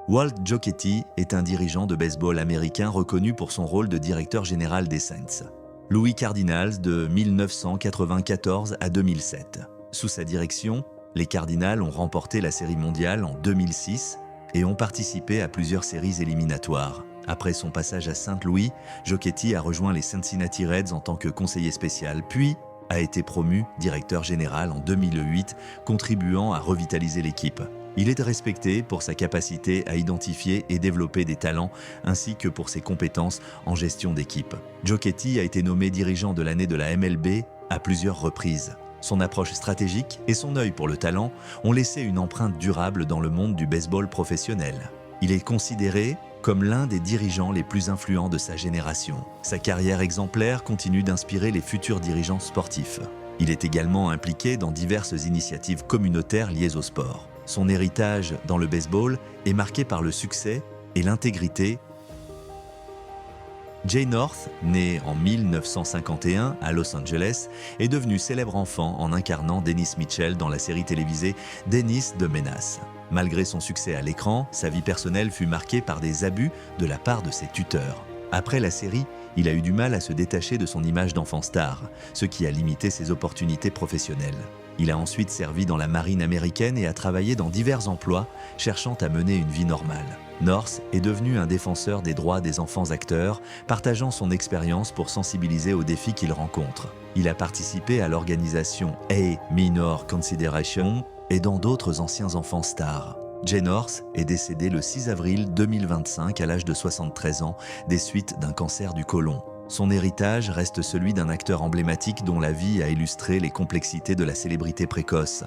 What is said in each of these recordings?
Walt Giocchetti est un dirigeant de baseball américain reconnu pour son rôle de directeur général des Saints Louis Cardinals de 1994 à 2007. Sous sa direction, les Cardinals ont remporté la Série mondiale en 2006 et ont participé à plusieurs séries éliminatoires. Après son passage à Saint-Louis, Giocchetti a rejoint les Cincinnati Reds en tant que conseiller spécial, puis a été promu directeur général en 2008, contribuant à revitaliser l'équipe. Il est respecté pour sa capacité à identifier et développer des talents, ainsi que pour ses compétences en gestion d'équipe. Giocchetti a été nommé dirigeant de l'année de la MLB à plusieurs reprises. Son approche stratégique et son œil pour le talent ont laissé une empreinte durable dans le monde du baseball professionnel. Il est considéré comme l'un des dirigeants les plus influents de sa génération. Sa carrière exemplaire continue d'inspirer les futurs dirigeants sportifs. Il est également impliqué dans diverses initiatives communautaires liées au sport. Son héritage dans le baseball est marqué par le succès et l'intégrité. Jay North, né en 1951 à Los Angeles, est devenu célèbre enfant en incarnant Dennis Mitchell dans la série télévisée Dennis de Menace. Malgré son succès à l'écran, sa vie personnelle fut marquée par des abus de la part de ses tuteurs. Après la série, il a eu du mal à se détacher de son image d'enfant star, ce qui a limité ses opportunités professionnelles. Il a ensuite servi dans la marine américaine et a travaillé dans divers emplois, cherchant à mener une vie normale. North est devenu un défenseur des droits des enfants acteurs, partageant son expérience pour sensibiliser aux défis qu'il rencontre. Il a participé à l'organisation A Minor Consideration et dans d'autres anciens enfants stars. Jay North est décédé le 6 avril 2025 à l'âge de 73 ans des suites d'un cancer du côlon. Son héritage reste celui d'un acteur emblématique dont la vie a illustré les complexités de la célébrité précoce.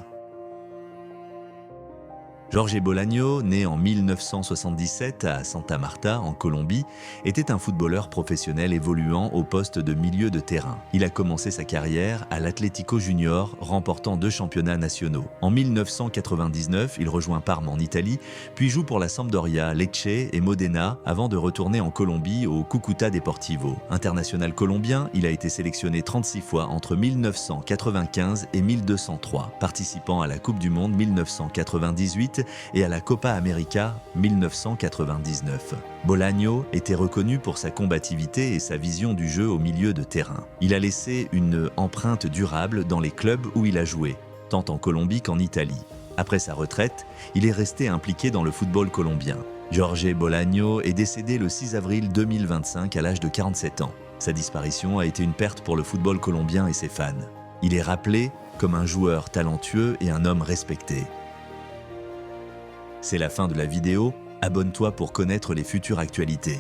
Jorge Bolaño, né en 1977 à Santa Marta, en Colombie, était un footballeur professionnel évoluant au poste de milieu de terrain. Il a commencé sa carrière à l'Atlético Junior, remportant 2 championnats nationaux. En 1999, il rejoint Parme en Italie, puis joue pour la Sampdoria, Lecce et Modena, avant de retourner en Colombie au Cúcuta Deportivo. International colombien, il a été sélectionné 36 fois entre 1995 et 1203, participant à la Coupe du Monde 1998 et à la Copa América 1999. Bolaño était reconnu pour sa combativité et sa vision du jeu au milieu de terrain. Il a laissé une empreinte durable dans les clubs où il a joué, tant en Colombie qu'en Italie. Après sa retraite, il est resté impliqué dans le football colombien. Jorge Bolaño est décédé le 6 avril 2025 à l'âge de 47 ans. Sa disparition a été une perte pour le football colombien et ses fans. Il est rappelé comme un joueur talentueux et un homme respecté. C'est la fin de la vidéo, abonne-toi pour connaître les futures actualités.